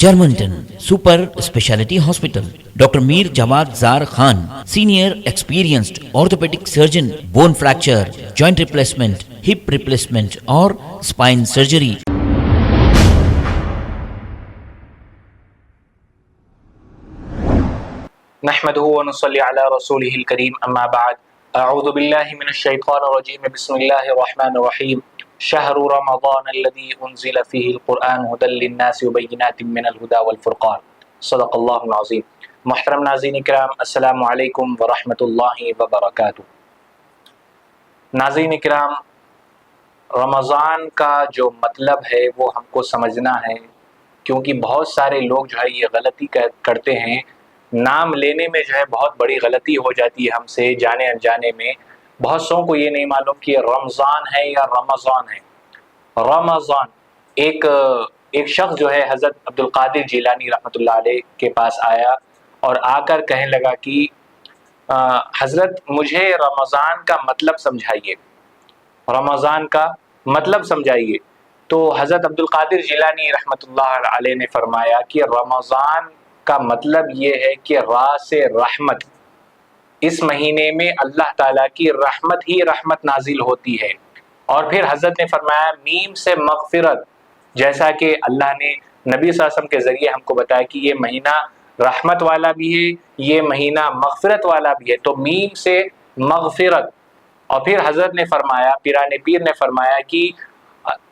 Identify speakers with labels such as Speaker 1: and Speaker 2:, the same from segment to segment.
Speaker 1: Germantown Super Speciality Hospital. Dr. Mir Jawad Zar Khan, senior experienced orthopedic surgeon, bone fracture, joint replacement, hip replacement or spine surgery.
Speaker 2: نحمده ونصلي على رسوله الكريم اما بعد اعوذ بالله من الشيطان الرجيم بسم الله الرحمن الرحيم شهر رمضان الذي انزل فيه القرآن هدى للناس وبينات من الهدى والفرقان صدق الله العظيم. محترم ناظرین کرام، السلام علیکم ورحمۃ اللہ وبرکاتہ. ناظرین کرام، رمضان کا جو مطلب ہے وہ ہم کو سمجھنا ہے، کیونکہ بہت سارے لوگ جو ہے یہ غلطی کرتے ہیں. نام لینے میں جو ہے بہت بڑی غلطی ہو جاتی ہے ہم سے جانے انجانے میں. بہت سو کو یہ نہیں معلوم کہ رمضان ہے یا رمضان ہے. رمضان ایک شخص جو ہے حضرت عبد القادر جیلانی رحمۃ اللہ علیہ کے پاس آیا اور آ کر کہنے لگا کہ حضرت مجھے رمضان کا مطلب سمجھائیے، رمضان کا مطلب سمجھائیے. تو حضرت عبد القادر جیلانی رحمۃ اللہ علیہ نے فرمایا کہ رمضان کا مطلب یہ ہے کہ راس رحمت، اس مہینے میں اللہ تعالیٰ کی رحمت ہی رحمت نازل ہوتی ہے. اور پھر حضرت نے فرمایا میم سے مغفرت، جیسا کہ اللہ نے نبی صلی اللہ علیہ وسلم کے ذریعے ہم کو بتایا کہ یہ مہینہ رحمت والا بھی ہے، یہ مہینہ مغفرت والا بھی ہے، تو میم سے مغفرت. اور پھر حضرت نے فرمایا، پیران پیر نے فرمایا کہ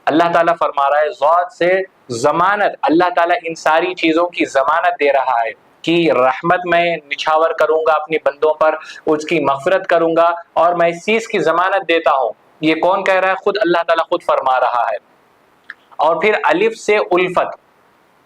Speaker 2: اللہ تعالیٰ فرما رہا ہے ذات سے ضمانت، اللہ تعالیٰ ان ساری چیزوں کی ضمانت دے رہا ہے کہ رحمت میں نچھاور کروں گا اپنے بندوں پر، اس کی مغفرت کروں گا، اور میں اس چیز کی ضمانت دیتا ہوں. یہ کون کہہ رہا ہے؟ خود اللہ تعالیٰ خود فرما رہا ہے. اور پھر الف سے الفت،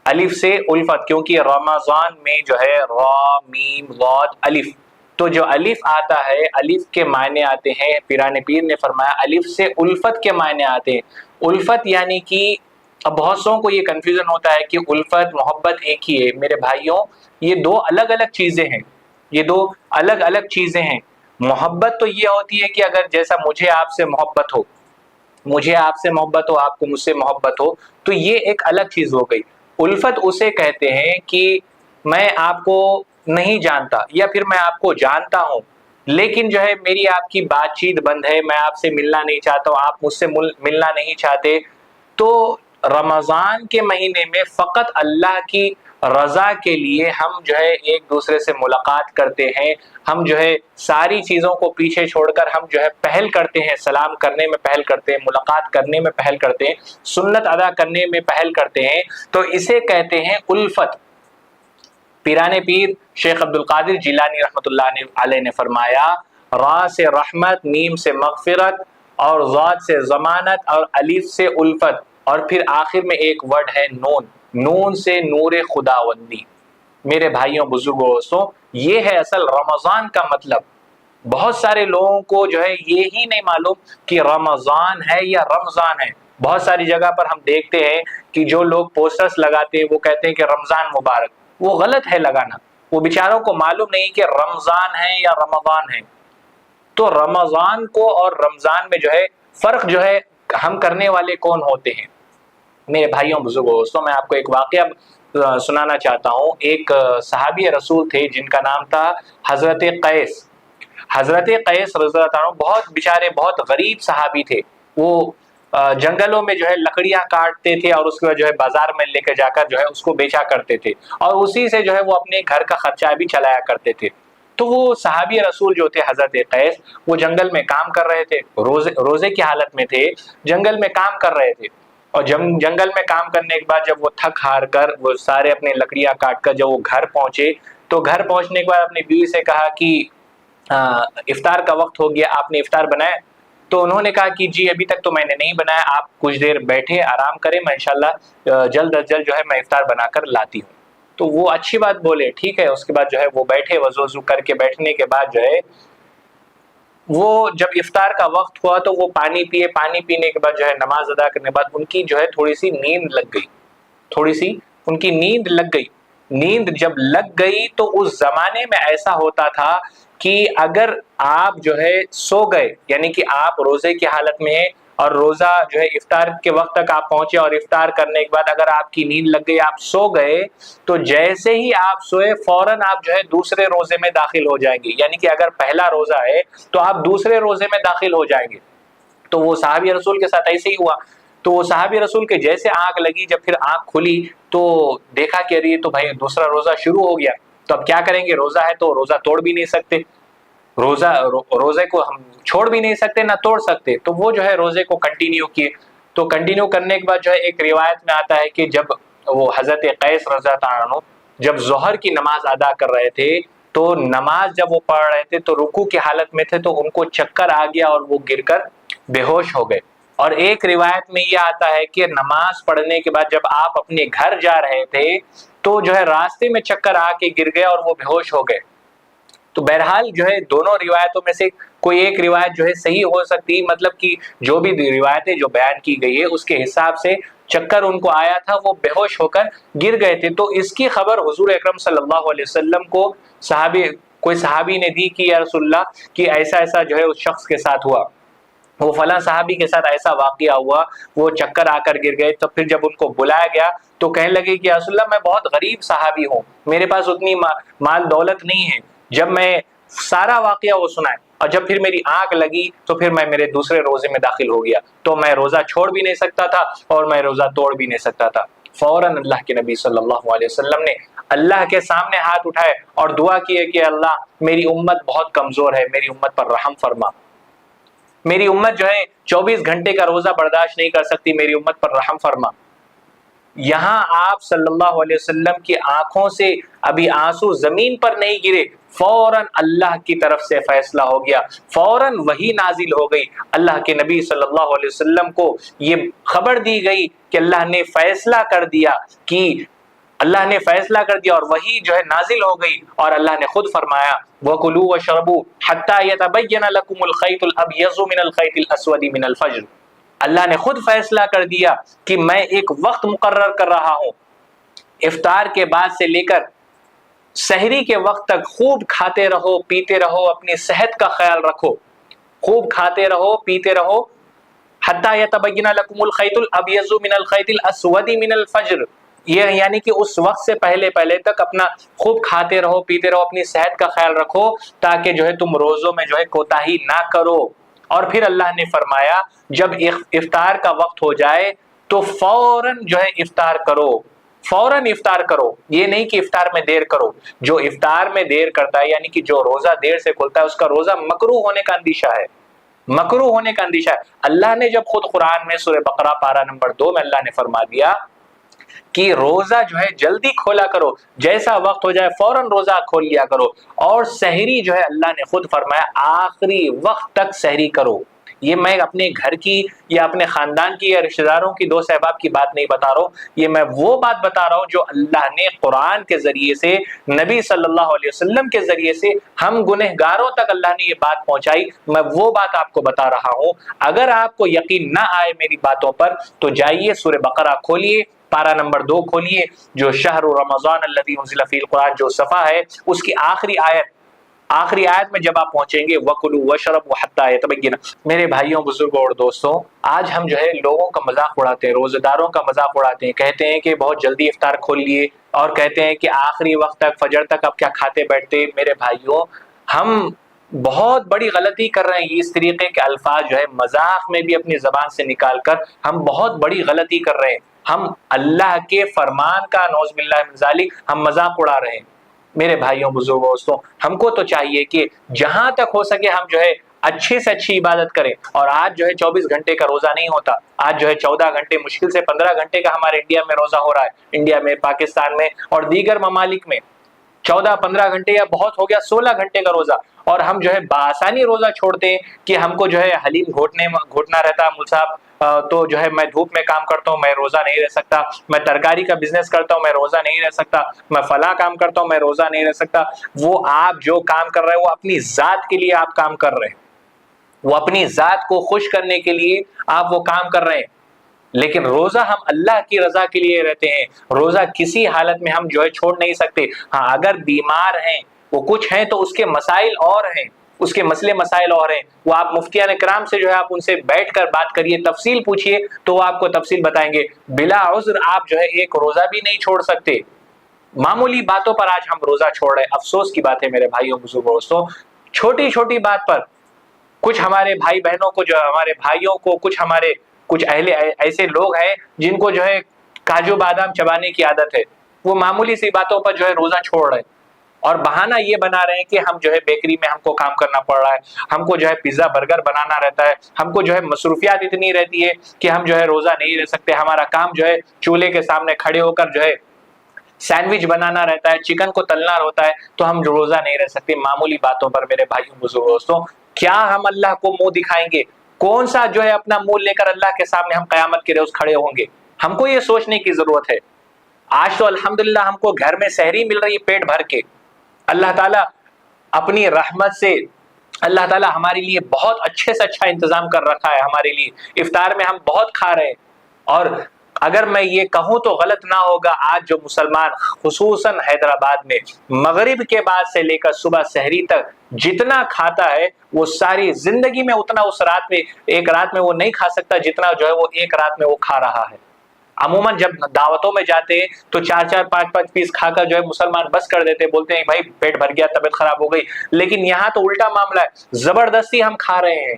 Speaker 2: الف سے الفت، کیونکہ رمضان میں جو ہے را میم ضاد الف، تو جو الف آتا ہے الف کے معنی آتے ہیں، پیران پیر نے فرمایا الف سے الفت کے معنی آتے ہیں. الفت یعنی کہ اب بہت سو کو یہ کنفیوژن ہوتا ہے کہ الفت محبت ایک ہی ہے. میرے بھائیوں، یہ دو الگ الگ چیزیں ہیں، یہ دو الگ الگ چیزیں ہیں. محبت تو یہ ہوتی ہے کہ اگر جیسا مجھے آپ سے محبت ہو، مجھے آپ سے محبت ہو، آپ کو مجھ سے محبت ہو، تو یہ ایک الگ چیز ہو گئی. الفت اسے کہتے ہیں کہ میں آپ کو نہیں جانتا یا پھر میں آپ کو جانتا ہوں لیکن جو ہے میری آپ کی بات چیت بند ہے، میں آپ سے ملنا نہیں چاہتا ہوں، آپ مجھ سے ملنا نہیں چاہتے. تو رمضان کے مہینے میں فقط اللہ کی رضا کے لیے ہم جو ہے ایک دوسرے سے ملاقات کرتے ہیں. ہم جو ہے ساری چیزوں کو پیچھے چھوڑ کر ہم جو ہے پہل کرتے ہیں، سلام کرنے میں پہل کرتے ہیں، ملاقات کرنے میں پہل کرتے ہیں، سنت ادا کرنے میں پہل کرتے ہیں. تو اسے کہتے ہیں الفت. پیران پیر شیخ عبد القادر جیلانی رحمۃ اللہ علیہ نے فرمایا را سے رحمت، میم سے مغفرت، اور ذات سے ضمانت، اور الف سے الفت، اور پھر آخر میں ایک ورڈ ہے نون، نون سے نور خداوندی. میرے بھائیوں بزرگوں دوستوں، یہ ہے اصل رمضان کا مطلب. بہت سارے لوگوں کو جو ہے یہی نہیں معلوم کہ رمضان ہے یا رمضان ہے. بہت ساری جگہ پر ہم دیکھتے ہیں کہ جو لوگ پوسٹرز لگاتے ہیں وہ کہتے ہیں کہ رمضان مبارک. وہ غلط ہے لگانا، وہ بیچاروں کو معلوم نہیں کہ رمضان ہے یا رمضان ہے. تو رمضان کو اور رمضان میں جو ہے فرق جو ہے ہم کرنے والے کون ہوتے ہیں؟ میرے بھائیوں بزرگوں دوستوں، میں آپ کو ایک واقعہ سنانا چاہتا ہوں. ایک صحابی رسول تھے جن کا نام تھا حضرت قیس. حضرت قیس رضی اللہ عنہ بہت بیچارے بہت غریب صحابی تھے. وہ جنگلوں میں جو ہے لکڑیاں کاٹتے تھے اور اس کے بعد جو ہے بازار میں لے کے جا کر جو ہے اس کو بیچا کرتے تھے، اور اسی سے جو ہے وہ اپنے گھر کا خرچہ بھی چلایا کرتے تھے. تو وہ صحابی رسول جو تھے حضرت قیس، وہ جنگل میں کام کر رہے تھے، روزے کی حالت میں تھے، جنگل میں کام کر رہے تھے. اور جنگل میں کام کرنے کے بعد جب وہ تھک ہار کر وہ سارے اپنے لکڑیاں کاٹ کر جب وہ گھر پہنچے، تو گھر پہنچنے کے بعد اپنی بیوی سے کہا کہ افطار کا وقت ہو گیا، آپ نے افطار بنایا؟ تو انہوں نے کہا کہ جی ابھی تک تو میں نے نہیں بنایا، آپ کچھ دیر بیٹھے آرام کریں، میں انشاءاللہ جلد از جلد جو ہے میں افطار بنا کر لاتی ہوں. تو وہ اچھی بات بولے، ٹھیک ہے. اس کے بعد جو ہے وہ بیٹھے، وضو کر کے بیٹھنے کے بعد جو ہے وہ جب افطار کا وقت ہوا تو وہ پانی پیے. پانی پینے کے بعد جو ہے نماز ادا کرنے کے بعد ان کی جو ہے تھوڑی سی نیند لگ گئی، تھوڑی سی ان کی نیند لگ گئی. نیند جب لگ گئی تو اس زمانے میں ایسا ہوتا تھا کہ اگر آپ جو ہے سو گئے، یعنی کہ آپ روزے کی حالت میں ہیں اور روزہ جو ہے افطار کے وقت تک آپ پہنچے اور افطار کرنے کے بعد اگر آپ کی نیند لگ گئی، آپ سو گئے، تو جیسے ہی آپ سوئے فوراً آپ جو ہے دوسرے روزے میں داخل ہو جائیں گے، یعنی کہ اگر پہلا روزہ ہے تو آپ دوسرے روزے میں داخل ہو جائیں گے۔ تو وہ صحابی رسول کے ساتھ ایسے ہی ہوا۔ تو وہ صحابی رسول کے جیسے آنکھ لگی، جب پھر آنکھ کھلی تو دیکھا کہ ارے تو بھائی دوسرا روزہ شروع ہو گیا، تو اب کیا کریں گے؟ روزہ ہے تو روزہ توڑ بھی نہیں سکتے، روزے کو ہم چھوڑ بھی نہیں سکتے نہ توڑ سکتے، تو وہ جو ہے روزے کو کنٹینیو کیے۔ تو کنٹینیو کرنے کے بعد جو ہے ایک روایت میں آتا ہے کہ جب وہ حضرت قیس رضی اللہ عنہ جب ظہر کی نماز ادا کر رہے تھے، تو نماز جب وہ پڑھ رہے تھے تو رکوع کی حالت میں تھے، تو ان کو چکر آ گیا اور وہ گر کر بے ہوش ہو گئے۔ اور ایک روایت میں یہ آتا ہے کہ نماز پڑھنے کے بعد جب آپ اپنے گھر جا رہے تھے تو جو ہے راستے میں چکر آ کے گر گئے اور وہ بے ہوش ہو گئے۔ تو بہرحال جو ہے دونوں روایتوں میں سے کوئی ایک روایت جو ہے صحیح ہو سکتی، مطلب کہ جو بھی روایتیں جو بیان کی گئی ہے اس کے حساب سے چکر ان کو آیا تھا، وہ بے ہوش ہو کر گر گئے تھے۔ تو اس کی خبر حضور اکرم صلی اللہ علیہ وسلم کو کوئی صحابی نے دی کہ یا رسول اللہ کہ ایسا ایسا جو ہے اس شخص کے ساتھ ہوا، وہ فلاں صحابی کے ساتھ ایسا واقعہ ہوا، وہ چکر آ کر گر گئے۔ تو پھر جب ان کو بلایا گیا تو کہنے لگے کہ یا رسول اللہ میں بہت غریب صحابی ہوں، میرے پاس اتنی مال دولت نہیں ہے۔ جب میں سارا واقعہ وہ سنائے اور جب پھر میری آنکھ لگی تو پھر میں میرے دوسرے روزے میں داخل ہو گیا، تو میں روزہ چھوڑ بھی نہیں سکتا تھا اور میں روزہ توڑ بھی نہیں سکتا تھا۔ فوراً اللہ کے نبی صلی اللہ علیہ وسلم نے اللہ کے سامنے ہاتھ اٹھائے اور دعا کی ہے کہ اللہ میری امت بہت کمزور ہے، میری امت پر رحم فرما، میری امت جو ہے 24 گھنٹے کا روزہ برداشت نہیں کر سکتی، میری امت پر رحم فرما۔ یہاں آپ صلی اللہ علیہ وسلم کی آنکھوں سے ابھی آنسو زمین پر نہیں گرے، فوراً اللہ کی طرف سے فیصلہ ہو گیا، فوراً وحی نازل ہو گئی۔ اللہ کے نبی صلی اللہ علیہ وسلم کو یہ خبر دی گئی کہ اللہ نے فیصلہ کر دیا، اور وہی جو ہے نازل ہو گئی، اور اللہ نے خود فرمایا وَكُلُوا وَاشْرَبُوا حَتَّى يَتَبَيَّنَ لَكُمُ الْخَيْطُ الْأَبْيَضُ مِنَ الْخَيْطِ الْأَسْوَدِ مِنَ الْفَجْرِ۔ اللہ نے خود فیصلہ کر دیا کہ میں ایک وقت مقرر کر رہا ہوں، افطار کے بعد سے لے کر سحری کے وقت تک خوب کھاتے رہو، پیتے رہو، اپنی صحت کا خیال رکھو، خوب کھاتے رہو، پیتے رہو، حتی یتبین لکم الخیط الابیض من الخیط الاسود من الفجر، یہ یعنی کہ اس وقت سے پہلے تک اپنا خوب کھاتے رہو، پیتے رہو، اپنی صحت کا خیال رکھو تاکہ جو ہے تم روزوں میں جو ہے کوتاہی نہ کرو۔ اور پھر اللہ نے فرمایا جب افطار کا وقت ہو جائے تو فوراً جو ہے افطار کرو، فوراً افطار کرو، یہ نہیں کہ افطار میں دیر کرو۔ جو افطار میں دیر کرتا ہے یعنی کہ جو روزہ دیر سے کھلتا ہے اس کا روزہ مکروہ ہونے کا اندیشہ ہے، مکروہ ہونے کا اندیشہ ہے۔ اللہ نے جب خود قرآن میں سورہ بقرہ پارہ نمبر 2 میں اللہ نے فرما دیا کہ روزہ جو ہے جلدی کھولا کرو، جیسا وقت ہو جائے فوراً روزہ کھول لیا کرو، اور سحری جو ہے اللہ نے خود فرمایا آخری وقت تک سحری کرو۔ یہ میں اپنے گھر کی یا اپنے خاندان کی یا رشتہ داروں کی دوست احباب کی بات نہیں بتا رہا ہوں، یہ میں وہ بات بتا رہا ہوں جو اللہ نے قرآن کے ذریعے سے، نبی صلی اللہ علیہ وسلم کے ذریعے سے ہم گنہگاروں تک اللہ نے یہ بات پہنچائی، میں وہ بات آپ کو بتا رہا ہوں۔ اگر آپ کو یقین نہ آئے میری باتوں پر تو جائیے سورہ بقرہ کھولیے، پارہ نمبر 2 کھولیے، جو شہر رمضان الذی انزل فیہ القرآن جو صفحہ ہے اس کی آخری آیت میں جب آپ پہنچیں گے وَكُلُوا وَاشْرَبُوا حَتَّى يَتَبَيَّنَ۔ میرے بھائیوں، بزرگوں اور دوستوں، آج ہم جو ہے لوگوں کا مذاق اڑاتے ہیں، روزہ داروں کا مذاق اڑاتے ہیں، کہتے ہیں کہ بہت جلدی افطار کھول لیے اور کہتے ہیں کہ آخری وقت تک فجر تک اب کیا کھاتے بیٹھتے۔ میرے بھائیوں، ہم بہت بڑی غلطی کر رہے ہیں، اس طریقے کے الفاظ جو ہے مذاق میں بھی اپنی زبان سے نکال کر ہم بہت بڑی غلطی کر رہے ہیں۔ ہم اللہ کے فرمان کا نعوذ باللہ من ذالک ہم مذاق اڑا رہے ہیں۔ میرے بھائیوں، بزرگوں، دوستوں، ہم کو تو چاہیے کہ جہاں تک ہو سکے ہم جو ہے اچھی سے اچھی عبادت کریں۔ اور آج جو ہے 24 گھنٹے کا روزہ نہیں ہوتا، آج جو ہے 14 گھنٹے، مشکل سے 15 گھنٹے کا ہمارے انڈیا میں روزہ ہو رہا ہے، انڈیا میں، پاکستان میں اور دیگر ممالک میں 14-15 گھنٹے یا بہت ہو گیا 16 گھنٹے کا روزہ، اور ہم جو ہے بآسانی روزہ چھوڑتے ہیں کہ ہم کو جو ہے حلیم گھوٹنا رہتا ہے، مول صاحب تو جو ہے میں دھوپ میں کام کرتا ہوں، میں روزہ نہیں رہ سکتا، میں ترکاری کا بزنس کرتا ہوں، میں روزہ نہیں رہ سکتا، میں فلاں کام کرتا ہوں، میں روزہ نہیں رہ سکتا۔ وہ آپ جو کام کر رہے ہیں وہ اپنی ذات کے لیے آپ کام کر رہے ہیں، وہ اپنی ذات کو خوش کرنے کے لیے آپ وہ کام کر رہے ہیں، لیکن روزہ ہم اللہ کی رضا کے لیے رہتے ہیں۔ روزہ کسی حالت میں ہم جو ہے چھوڑ نہیں سکتے۔ ہاں، اگر بیمار ہیں، وہ کچھ ہیں تو اس کے مسائل اور ہیں، اس کے مسئلے مسائل اور ہیں، وہ آپ مفتیان کرام سے جو ہے آپ ان سے بیٹھ کر بات کریے، تفصیل پوچھیے تو وہ آپ کو تفصیل بتائیں گے۔ بلا عذر آپ جو ہے ایک روزہ بھی نہیں چھوڑ سکتے۔ معمولی باتوں پر آج ہم روزہ چھوڑ رہے ہیں، افسوس کی بات ہے میرے بھائیوں بزرگوں دوستوں۔ چھوٹی چھوٹی بات پر کچھ ہمارے بھائی بہنوں کو، جو ہمارے بھائیوں کو، کچھ اہل ایسے لوگ ہیں جن کو جو ہے کاجو بادام چبانے کی عادت ہے، وہ معمولی سی باتوں پر جو ہے روزہ چھوڑ رہے ہیں اور بہانہ یہ بنا رہے ہیں کہ ہم جو ہے بیکری میں ہم کو کام کرنا پڑ رہا ہے، ہم کو جو ہے پیزا برگر بنانا رہتا ہے، ہم کو جو ہے مصروفیات اتنی رہتی ہے کہ ہم جو ہے روزہ نہیں رہ سکتے، ہمارا کام جو ہے چولہے کے سامنے کھڑے ہو کر جو ہے سینڈوچ بنانا رہتا ہے، چکن کو تلنا ہوتا ہے، تو ہم روزہ نہیں رہ سکتے۔ معمولی باتوں پر میرے بھائیوں بزرگوں دوستوں، کیا ہم اللہ کو منہ دکھائیں گے؟ کون سا جو ہے اپنا منہ لے کر اللہ کے سامنے ہم قیامت کے روز کھڑے ہوں گے؟ ہم کو یہ سوچنے کی ضرورت ہے۔ آج تو الحمدللہ ہم کو گھر میں سحری مل رہی ہے پیٹ بھر کے، اللہ تعالیٰ اپنی رحمت سے اللہ تعالیٰ ہمارے لیے بہت اچھے سے اچھا انتظام کر رکھا ہے ہمارے لیے۔ افطار میں ہم بہت کھا رہے ہیں، اور اگر میں یہ کہوں تو غلط نہ ہوگا، آج جو مسلمان خصوصاً حیدرآباد میں مغرب کے بعد سے لے کر صبح سحری تک جتنا کھاتا ہے، وہ ساری زندگی میں اتنا اس رات میں، ایک رات میں وہ نہیں کھا سکتا جتنا جو ہے وہ ایک رات میں وہ کھا رہا ہے۔ عموماً جب دعوتوں میں جاتے ہیں تو 4-4 5-5 پیس کھا کر جو ہے مسلمان بس کر دیتے، بولتے ہیں بھائی پیٹ بھر گیا، طبیعت خراب ہو گئی، لیکن یہاں تو الٹا معاملہ ہے، زبردستی ہم کھا رہے ہیں،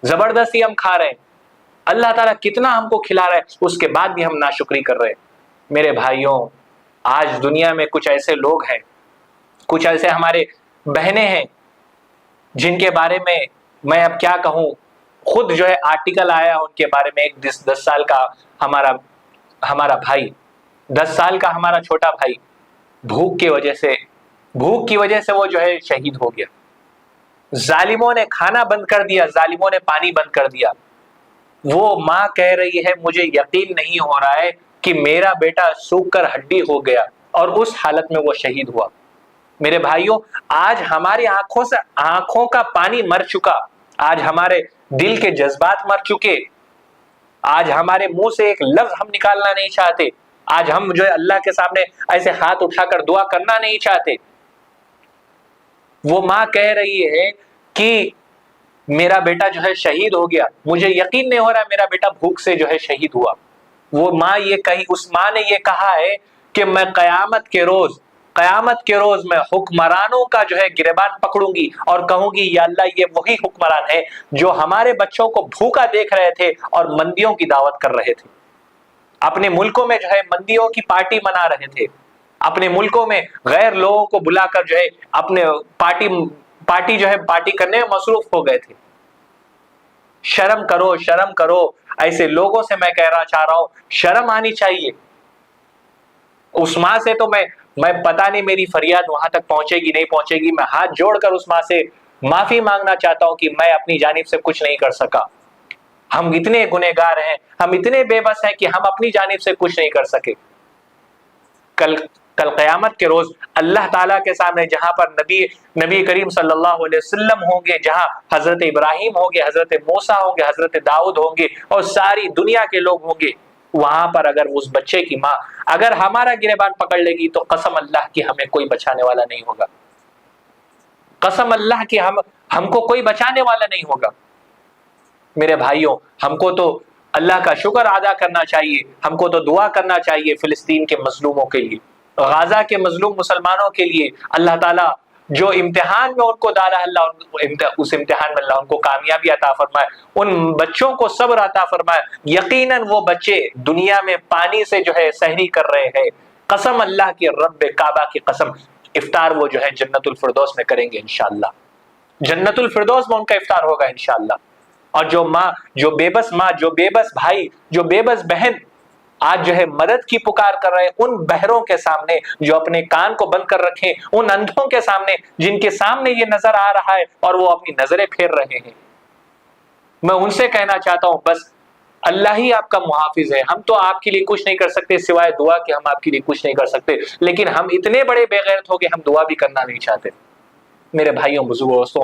Speaker 2: زبردستی ہم کھا رہے ہیں۔ اللہ تعالیٰ کتنا ہم کو کھلا رہا ہے، اس کے بعد بھی ہم ناشکری کر رہے ہیں۔ میرے بھائیوں، آج دنیا میں کچھ ایسے لوگ ہیں، کچھ ایسے ہمارے بہنیں ہیں جن کے بارے میں اب کیا کہوں، خود جو ہے آرٹیکل آیا ان کے بارے میں، ایک 10 سال کا ہمارا بھائی، 10 سال کا ہمارا چھوٹا بھائی، بھوک کی وجہ سے وہ جو ہے شہید ہو گیا۔ ظالموں نے کھانا بند کر دیا، ظالموں نے پانی بند کر دیا۔ وہ ماں کہہ رہی ہے مجھے یقین نہیں ہو رہا ہے کہ میرا بیٹا سوکھ کر ہڈی ہو گیا، اور اس حالت میں وہ شہید ہوا۔ میرے بھائیوں، آج ہماری آنکھوں کا پانی مر چکا، آج ہمارے دل کے جذبات مر چکے، آج ہمارے منہ سے ایک لفظ ہم نکالنا نہیں چاہتے، آج ہم جو ہے اللہ کے سامنے ایسے ہاتھ اٹھا کر دعا کرنا نہیں چاہتے۔ وہ ماں کہہ رہی ہے کہ میرا بیٹا جو ہے شہید ہو گیا، مجھے یقین نہیں ہو رہا میرا بیٹا بھوک سے جو ہے شہید ہوا۔ وہ ماں اس ماں نے یہ کہا ہے کہ میں قیامت کے روز میں حکمرانوں کا جو ہے گریبان پکڑوں گی اور کہوں گی یا اللہ یہ وہی حکمران ہے جو ہمارے بچوں کو بھوکا دیکھ رہے تھے اور مندیوں کی دعوت کر رہے تھے، اپنے ملکوں میں جو ہے مندیوں کی پارٹی منا رہے تھے، اپنے ملکوں میں غیر لوگوں کو بلا کر جو ہے اپنے پارٹی کرنے میں مصروف ہو گئے تھے۔ شرم کرو، شرم کرو، ایسے لوگوں سے میں کہنا چاہ رہا ہوں شرم آنی چاہیے۔ اس ماں سے تو میں پتہ نہیں میری فریاد وہاں تک پہنچے گی نہیں پہنچے گی، میں ہاتھ جوڑ کر اس ماں سے معافی مانگنا چاہتا ہوں کہ میں اپنی جانب سے کچھ نہیں کر سکا۔ ہم اتنے گنہگار ہیں، ہم اتنے بے بس ہیں کہ ہم اپنی جانب سے کچھ نہیں کر سکے۔ کل قیامت کے روز اللہ تعالیٰ کے سامنے جہاں پر نبی کریم صلی اللہ علیہ وسلم ہوں گے، جہاں حضرت ابراہیم ہوں گے، حضرت موسیٰ ہوں گے، حضرت داؤد ہوں گے اور ساری دنیا کے لوگ ہوں گے، وہاں پر اگر اس بچے کی ماں اگر ہمارا گریبان پکڑ لے گی تو قسم اللہ کی ہمیں کوئی بچانے والا نہیں ہوگا، قسم اللہ کی ہم کو کوئی بچانے والا نہیں ہوگا۔ میرے بھائیوں، ہم کو تو اللہ کا شکر ادا کرنا چاہیے، ہم کو تو دعا کرنا چاہیے فلسطین کے مظلوموں کے لیے، غزہ کے مظلوم مسلمانوں کے لیے۔ اللہ تعالیٰ جو امتحان میں ان کو ڈالا، اللہ اس امتحان میں اللہ ان کو کامیابی عطا فرمائے، ان بچوں کو صبر عطا فرمائے۔ یقیناً وہ بچے دنیا میں پانی سے جو ہے سحری کر رہے ہیں، قسم اللہ کی، رب کعبہ کی قسم، افطار وہ جو ہے جنت الفردوس میں کریں گے انشاءاللہ، جنت الفردوس میں ان کا افطار ہوگا انشاءاللہ۔ اور جو ماں، جو بے بس ماں، جو بے بس بھائی، جو بے بس بہن آج جو ہے مدد کی پکار کر رہے ہیں، ان بہروں کے سامنے جو اپنے کان کو بند کر رکھے، ان اندھوں کے سامنے جن کے سامنے یہ نظر آ رہا ہے اور وہ اپنی نظریں پھیر رہے ہیں، میں ان سے کہنا چاہتا ہوں بس اللہ ہی آپ کا محافظ ہے، ہم تو آپ کے لیے کچھ نہیں کر سکتے سوائے دعا کہ ہم آپ کے لیے کچھ نہیں کر سکتے، لیکن ہم اتنے بڑے بے غیرت ہو کہ ہم دعا بھی کرنا نہیں چاہتے۔ میرے بھائیوں بزرگوں دوستوں،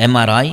Speaker 1: MRI,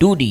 Speaker 1: 2D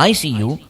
Speaker 1: ICU